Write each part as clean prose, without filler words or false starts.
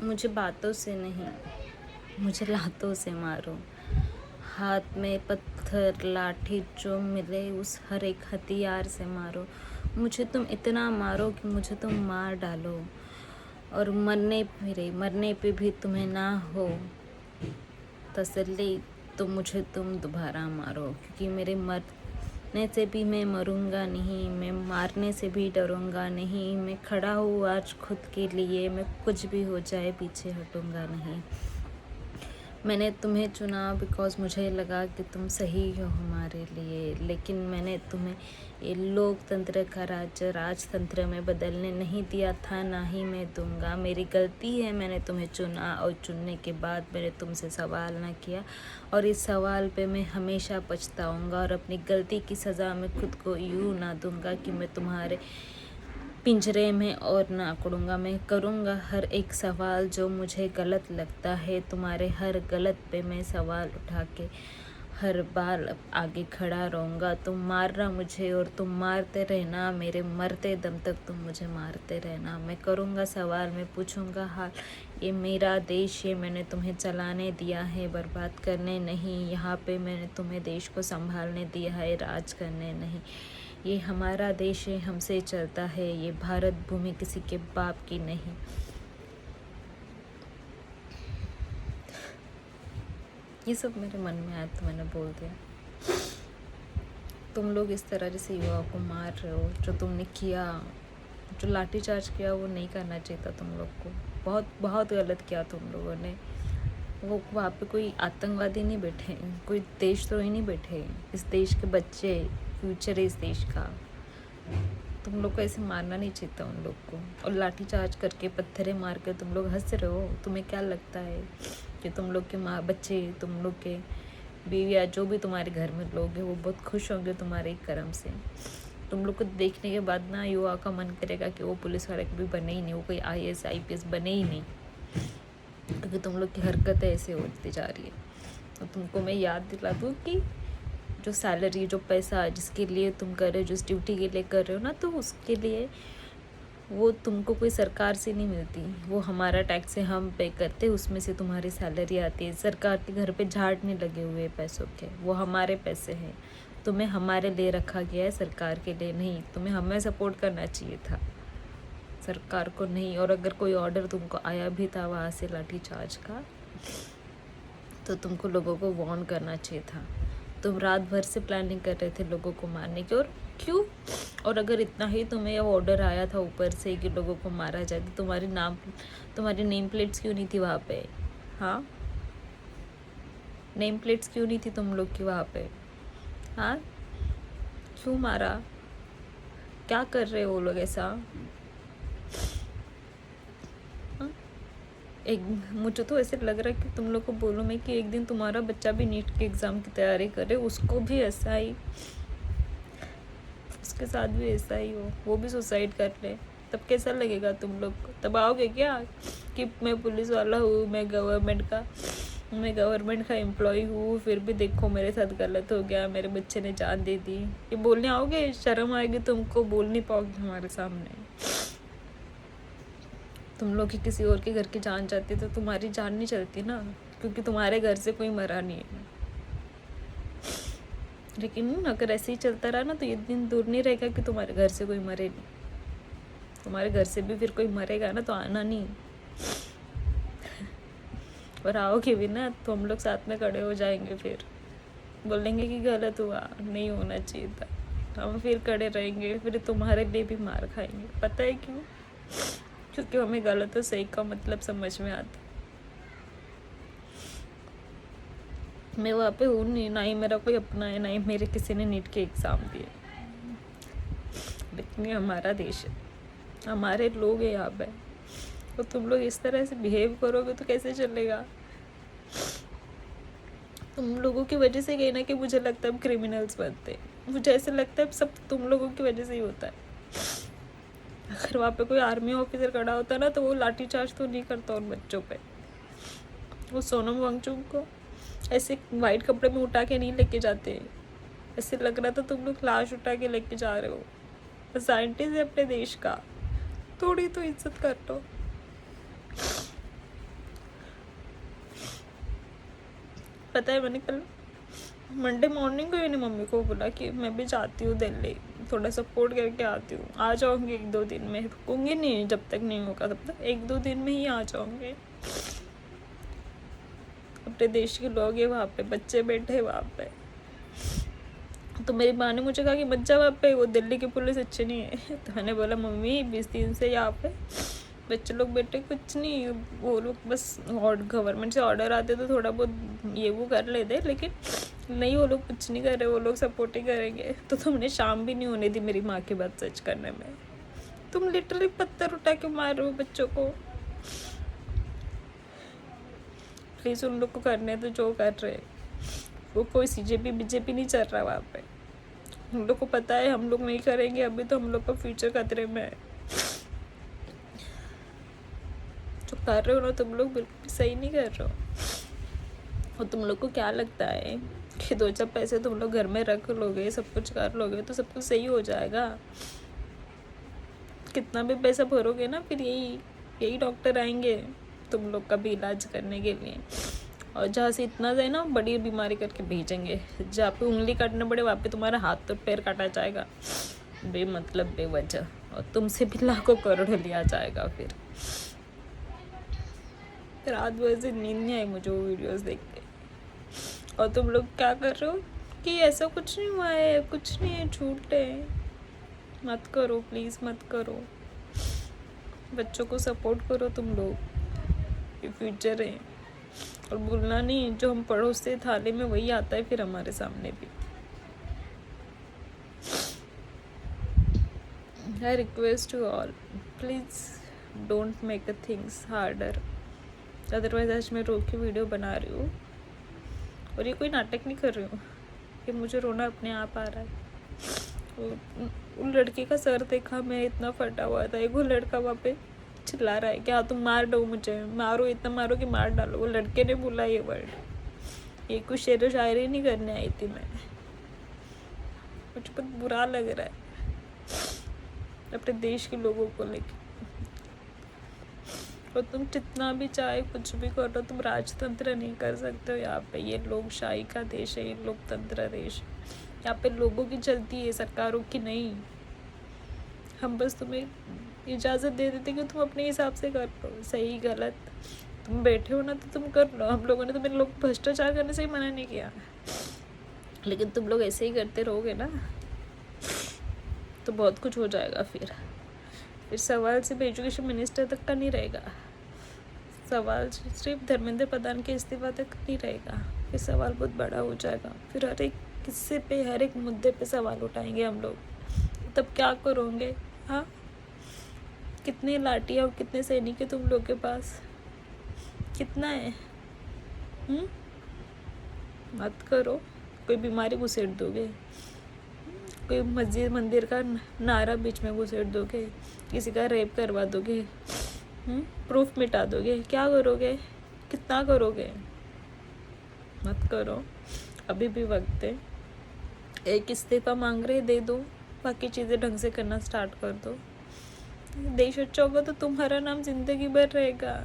मुझे बातों से नहीं, मुझे लातों से मारो। हाथ में पत्थर लाठी जो मिले उस हर एक हथियार से मारो। मुझे तुम इतना मारो कि मुझे तुम मार डालो, और मरने पे भी तुम्हें ना हो तसल्ली तो मुझे तुम दोबारा मारो, क्योंकि मेरे मरने से भी मैं मरूंगा नहीं, मैं मारने से भी डरूंगा नहीं। मैं खड़ा हूँ आज खुद के लिए, मैं कुछ भी हो जाए पीछे हटूंगा नहीं। मैंने तुम्हें चुना बिकॉज़ मुझे लगा कि तुम सही हो हमारे लिए, लेकिन मैंने तुम्हें ये लोकतंत्र का राजतंत्र में बदलने नहीं दिया था, ना ही मैं दूंगा। मेरी गलती है, मैंने तुम्हें चुना और चुनने के बाद मैंने तुमसे सवाल ना किया, और इस सवाल पे मैं हमेशा पछताऊंगा, और अपनी गलती की सज़ा मैं खुद को यूँ ना दूंगा कि मैं तुम्हारे पिंजरे में और ना आकड़ूंगा। मैं करूँगा हर एक सवाल जो मुझे गलत लगता है, तुम्हारे हर गलत पे मैं सवाल उठा के हर बार आगे खड़ा रहूँगा। तुम मारना मुझे और तुम मारते रहना, मेरे मरते दम तक तुम मुझे मारते रहना। मैं करूँगा सवाल, मैं पूछूँगा हाल। ये मेरा देश है, मैंने तुम्हें चलाने दिया है, बर्बाद करने नहीं। यहाँ पे मैंने तुम्हें देश को संभालने दिया है, राज करने नहीं। ये हमारा देश है, हमसे चलता है, ये भारत भूमि किसी के बाप की नहीं। ये सब मेरे मन में आया तो मैंने बोल दिया। तुम लोग इस तरह जैसे युवाओं को मार रहे हो, जो तुमने किया, जो लाठीचार्ज किया, वो नहीं करना चाहिए था तुम लोग को। बहुत बहुत गलत किया तुम लोगों ने। वो वहाँ पे कोई आतंकवादी नहीं बैठे, कोई देशद्रोही नहीं बैठे। इस देश के बच्चे, फ्यूचर है इस देश का। तुम लोग को ऐसे मारना नहीं चाहिए था उन लोग को। और लाठी चार्ज करके पत्थरें मार कर तुम लोग हंस रहे हो। तुम्हें क्या लगता है कि तुम लोग के माँ बच्चे, तुम लोग के बीवियाँ, जो भी तुम्हारे घर में लोग हैं, वो बहुत खुश होंगे तुम्हारे कर्म से। तुम लोग को देखने के बाद ना युवा का मन करेगा कि वो पुलिस वाले कभी बने ही नहीं, वो कोई IAS IPS बने ही नहीं, क्योंकि तुम लोग की हरकतें ऐसे होती जा रही है। तो तुमको मैं याद दिला दूँ कि जो सैलरी, जो पैसा जिसके लिए तुम कर रहे हो, जिस ड्यूटी के लिए कर रहे हो ना, तो उसके लिए वो तुमको कोई सरकार से नहीं मिलती। वो हमारा टैक्स है, हम पे करते, उसमें से तुम्हारी सैलरी आती है। सरकार के घर पे झाड़ नहीं लगे हुए पैसों के, वो हमारे पैसे हैं। तुम्हें हमारे लिए रखा गया है, सरकार के लिए नहीं। तुम्हें हमें सपोर्ट करना चाहिए था, सरकार को नहीं। और अगर कोई ऑर्डर तुमको आया भी था वहाँ से लाठीचार्ज का, तो तुमको लोगों को वार्न करना चाहिए था। तुम रात भर से प्लानिंग कर रहे थे लोगों को मारने की, और क्यों? और अगर इतना ही तुम्हें ऑर्डर आया था ऊपर से कि लोगों को मारा जाए, तो तुम्हारी नेम प्लेट्स क्यों नहीं थी वहाँ पे? हाँ, नेम प्लेट्स क्यों नहीं थी तुम लोग की वहाँ पे? हाँ, क्यों मारा? क्या कर रहे हो वो लोग ऐसा? मुझे तो ऐसे लग रहा है कि तुम लोग को बोलूँ मैं कि एक दिन तुम्हारा बच्चा भी नीट के एग्ज़ाम की तैयारी करे, उसको भी ऐसा ही, उसके साथ भी ऐसा ही हो, वो भी सुसाइड कर ले, तब कैसा लगेगा तुम लोग को? तब आओगे क्या कि मैं पुलिस वाला हूँ, मैं गवर्नमेंट का एम्प्लॉय हूँ, फिर भी देखो मेरे साथ गलत हो गया, मेरे बच्चे ने जान दे दी, ये बोलने आओगे? शर्म आएगी तुमको, बोल नहीं पाओगे हमारे सामने। तुम लोग की किसी और के घर की जान जाती तो तुम्हारी जान नहीं चलती ना, क्योंकि तुम्हारे घर से कोई मरा नहीं है। लेकिन अगर ऐसे ही चलता रहा ना, तो ये दिन दूर नहीं रहेगा कि तुम्हारे घर से कोई मरे नहीं। तुम्हारे घर से भी फिर कोई मरेगा ना, तो आना नहीं। और आओगे भी ना, तो हम लोग साथ में खड़े हो जाएंगे, फिर बोलेंगे कि गलत हुआ, नहीं होना चाहिए था। हम फिर खड़े रहेंगे, फिर तुम्हारे लिए भी मार खाएंगे। पता है क्यों? क्योंकि हमें गलत और सही का मतलब समझ में आता। मैं वहाँ पे हूँ नहीं, ना ही मेरा कोई अपना है, ना ही मेरे किसी ने नीट के एग्ज़ाम दिए, लेकिन ये हमारा देश है, हमारे लोग हैं यहाँ पे। तो तुम लोग इस तरह से बिहेव करोगे तो कैसे चलेगा? तुम लोगों की वजह से कहीं ना कि मुझे लगता है अब क्रिमिनल्स बनते हैं। मुझे ऐसे लगता है सब तुम लोगों की वजह से ही होता है। अगर वहाँ पे कोई आर्मी ऑफिसर खड़ा होता ना, तो वो लाठीचार्ज तो नहीं करता उन बच्चों पे। वो सोनम वांगचुक को ऐसे वाइट कपड़े में उठा के नहीं लेके जाते। ऐसे लग रहा था तुम लोग लाश उठा के लेके जा रहे हो। साइंटिस्ट है अपने देश का, थोड़ी तो इज्जत कर लो। पता है मैंने कल मंडे मॉर्निंग को ही मैंने मम्मी को बोला कि मैं भी जाती हूँ दिल्ली, थोड़ा सपोर्ट करके आती हूँ, आ जाऊँगी 1-2 दिन में, रुकूँगी नहीं, जब तक नहीं होगा तब तक 1-2 दिन में ही आ जाऊँगी। अपने देश के लोग हैं वहाँ पे, बच्चे बैठे वहाँ पे। तो मेरी माँ ने मुझे कहा कि मत जा वहाँ पे, वो दिल्ली की पुलिस अच्छी नहीं है। तो मैंने बोला मम्मी 20 दिन से यहाँ पे बच्चे लोग बैठे, कुछ नहीं, वो लोग बस गवर्नमेंट से ऑर्डर आते तो थोड़ा बहुत ये वो कर लेते, लेकिन नहीं, वो लोग कुछ नहीं कर रहे, वो लोग सपोर्ट ही करेंगे। तो तुमने शाम भी नहीं होने दी मेरी माँ की बात सच करने में। तुम लिटरली पत्थर उठा के मार रहे हो बच्चों को। प्लीज़ उन लोग को करने तो जो कर रहे, वो कोई CJP BJP नहीं चल रहा वहाँ पे। हम लोग को पता है हम लोग नहीं करेंगे अभी तो हम लोग का फ्यूचर खतरे में है। जो कर रहे हो ना तुम लोग बिल्कुल भी सही नहीं कर रहे हो। और तुम लोग को क्या लगता है कि 2-4 पैसे तुम लोग घर में रख लोगे, सब कुछ कर लोगे तो सब कुछ सही हो जाएगा? कितना भी पैसा भरोगे ना, फिर यही डॉक्टर आएंगे तुम लोग का भी इलाज करने के लिए, और जहाँ से इतना जाए ना बड़ी बीमारी करके भेजेंगे, जहाँ पे उंगली काटना पड़े वहाँ पे तुम्हारा हाथ तो पैर काटा जाएगा बेमतलब बेवजह, और तुमसे भी लाखों करोड़ लिया जाएगा। फिर रात भर से नींद नहीं आई मुझे वो वीडियोस देख के। और तुम लोग क्या कर रहे हो कि ऐसा कुछ नहीं हुआ है, कुछ नहीं है, झूठ है। मत करो प्लीज़, मत करो। बच्चों को सपोर्ट करो तुम लोग, ये फ्यूचर है। और भूलना नहीं, जो हम पड़ोस से थाली में वही आता है फिर हमारे सामने भी। I request you all, please don't make things harder. Otherwise आज मैं रो के वीडियो बना रही हूँ और ये कोई नाटक नहीं कर रही हूँ, कि मुझे रोना अपने आप आ रहा है। उन लड़के का सर देखा, मैं इतना फटा हुआ था, एक वो लड़का वहाँ पे चिल्ला रहा है कि हाँ तुम मार दो मुझे, मारो, इतना मारो कि मार डालो। वो लड़के ने बोला ये वर्ड। ये कुछ शेर व शायरी नहीं करने आई थी मैं। मुझे बहुत बुरा लग रहा है अपने देश के लोगों को लेकर। और तुम जितना भी चाहे कुछ भी करो, तुम राजतंत्र नहीं कर सकते हो यहाँ पे। ये लोकशाही का देश है, ये लोकतंत्र देश। यहाँ पे लोगों की चलती है, सरकारों की नहीं। हम बस तुम्हें इजाज़त दे देते कि तुम अपने हिसाब से कर लो, सही गलत तुम बैठे हो ना तो तुम कर लो। हम लोगों ने तुम्हें लोग भ्रष्टाचार करने से ही मना नहीं किया, लेकिन तुम लोग ऐसे ही करते रहोगे ना तो बहुत कुछ हो जाएगा। फिर सवाल सिर्फ एजुकेशन मिनिस्टर तक का नहीं रहेगा, सवाल सिर्फ धर्मेंद्र प्रधान के इस्तीफा तक नहीं रहेगा। फिर सवाल बहुत बड़ा हो जाएगा। फिर हर एक किस्से पे, हर एक मुद्दे पे सवाल उठाएंगे हम लोग। तब क्या करोगे? हाँ, कितने लाठियाँ और कितने सैनिक है तुम लोग के पास? कितना है? मत करो। कोई बीमारी घुसेड़ दोगे, कोई मस्जिद मंदिर का नारा बीच में घुसेड़ दोगे, किसी का रेप करवा दोगे, प्रूफ मिटा दोगे, क्या करोगे? कितना करोगे? मत करो, अभी भी वक्त है। एक इस्तीफा मांग रहे, दे दो, बाकी चीज़ें ढंग से करना स्टार्ट कर दो। देश अच्छा होगा तो तुम्हारा नाम जिंदगी भर रहेगा।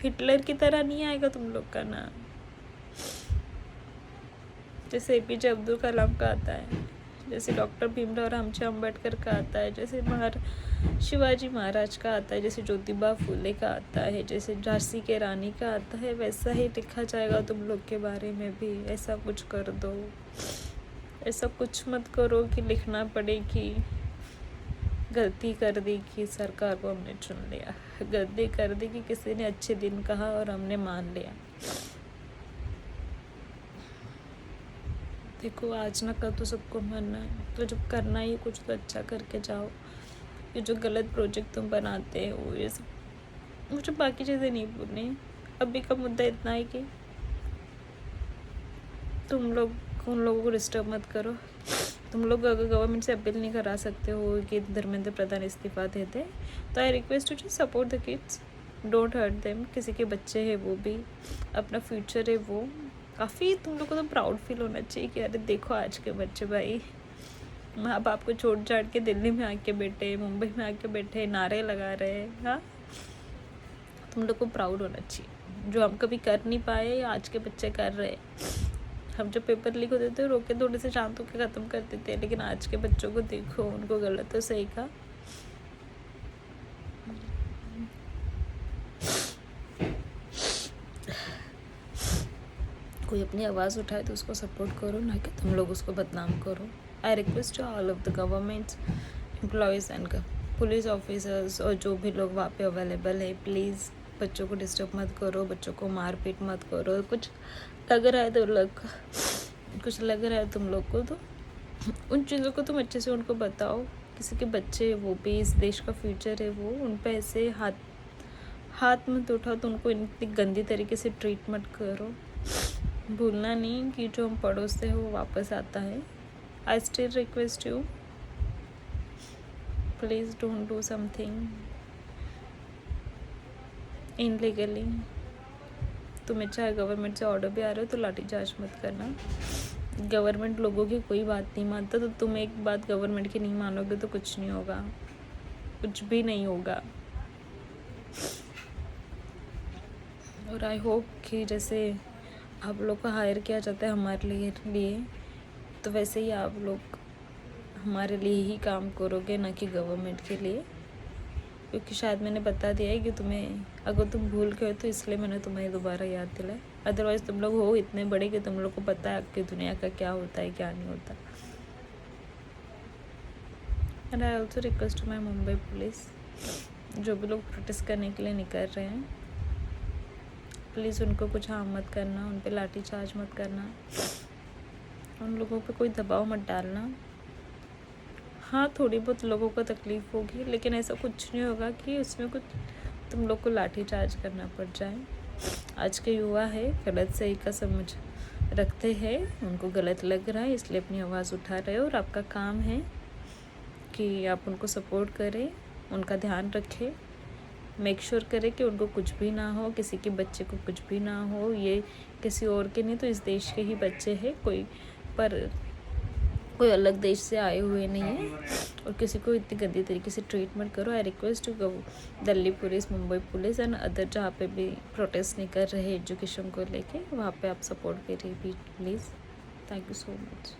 हिटलर की तरह नहीं आएगा तुम लोग का नाम, जैसे APJ अब्दुल कलाम का आता है, जैसे डॉक्टर भीमराव रामजी अम्बेडकर का आता है, जैसे शिवाजी महाराज का आता है, जैसे ज्योतिबा फूले का आता है, जैसे झांसी के रानी का आता है, वैसा ही लिखा जाएगा तुम लोग के बारे में भी। ऐसा कुछ कर दो, ऐसा कुछ मत करो कि लिखना पड़े कि गलती कर दी कि सरकार को हमने चुन लिया, गलती कर दी कि किसी ने अच्छे दिन कहा और हमने मान लिया। देखो, आज ना कल तो सबको मरना है, तो जब करना ही कुछ तो अच्छा करके जाओ। ये जो गलत प्रोजेक्ट तुम बनाते हो, ये सब मुझे बाकी चीज़ें नहीं बोलनी। अभी का मुद्दा इतना है कि तुम लोग उन लोगों को डिस्टर्ब मत करो। तुम लोग अगर गवर्नमेंट से अपील नहीं करा सकते हो कि धर्मेंद्र प्रधान इस्तीफा दे दे, तो I request you to support the kids, don't hurt them. किसी के बच्चे हैं, वो भी अपना फ्यूचर है, वो काफ़ी तुम लोग को तो प्राउड फील होना चाहिए कि अरे देखो आज के बच्चे भाई माँ बाप को छोड़ छाड़ के दिल्ली में आके बैठे, मुंबई में आके बैठे, नारे लगा रहे हैं। हाँ, तुम लोग को प्राउड होना चाहिए। जो हम कभी कर नहीं पाए आज के बच्चे कर रहे हैं। हम जब पेपर लीक होते थे रोके थोड़े से शांत होकर ख़त्म करते थे, लेकिन आज के बच्चों को देखो, उनको गलत और सही का कोई अपनी आवाज़ उठाए तो उसको सपोर्ट करो, ना कि तुम लोग उसको बदनाम करो। I request all of the governments employees and police officers और जो भी लोग वहाँ पे अवेलेबल है, प्लीज़ बच्चों को डिस्टर्ब मत करो, बच्चों को मार पीट मत करो। कुछ लग रहा है तुम लोग को तो उन चीज़ों को तुम अच्छे से उनको बताओ। किसी के बच्चे, वो भी इस देश का फ्यूचर है, वो उन पे ऐसे हाथ मत उठाओ, तो उनको इतनी गंदी तरीके से ट्रीट मत करो। भूलना नहीं कि जो हम पड़ोसते हैं वो वापस आता है। I still request you, please don't do something illegally. तुम्हें चाहे गवर्नमेंट से ऑर्डर भी आ रहे हो तो लाठीचार्ज मत करना। गवर्नमेंट लोगों की कोई बात नहीं मानता, तो तुम एक बात गवर्नमेंट की नहीं मानोगे तो कुछ नहीं होगा, कुछ भी नहीं होगा। और आई होप कि जैसे आप लोग को हायर किया जाता है हमारे लिए तो वैसे ही आप लोग हमारे लिए ही काम करोगे, ना कि गवर्नमेंट के लिए। क्योंकि शायद मैंने बता दिया है कि तुम्हें, अगर तुम भूल गए तो इसलिए मैंने तुम्हें दोबारा याद दिलाया। अदरवाइज़ तुम लोग हो इतने बड़े कि तुम लोग को पता है आपकी दुनिया का क्या होता है क्या नहीं होता। And I also request to my Mumbai police, जो भी लोग प्रोटेस्ट करने के लिए निकल रहे हैं, प्लीज़ उनको कुछ हार्म मत करना, उन पे लाठी चार्ज मत करना, उन लोगों पे कोई दबाव मत डालना। हाँ, थोड़ी बहुत लोगों को तकलीफ़ होगी, लेकिन ऐसा कुछ नहीं होगा कि उसमें कुछ तुम लोग को लाठी चार्ज करना पड़ जाए। आज के युवा है, गलत सही का समझ रखते हैं, उनको गलत लग रहा है इसलिए अपनी आवाज़ उठा रहे हो, और आपका काम है कि आप उनको सपोर्ट करें, उनका ध्यान रखें, मेक श्योर करें कि उनको कुछ भी ना हो, किसी के बच्चे को कुछ भी ना हो। ये किसी और के नहीं, तो इस देश के ही बच्चे हैं, कोई अलग देश से आए हुए नहीं है। और किसी को इतनी गंदी तरीके से ट्रीट मत करो। I request to Delhi police, Mumbai police and other जहाँ पे भी प्रोटेस्ट नहीं कर रहे एजुकेशन को लेके, वहाँ पे आप सपोर्ट करिए please. Thank you so much.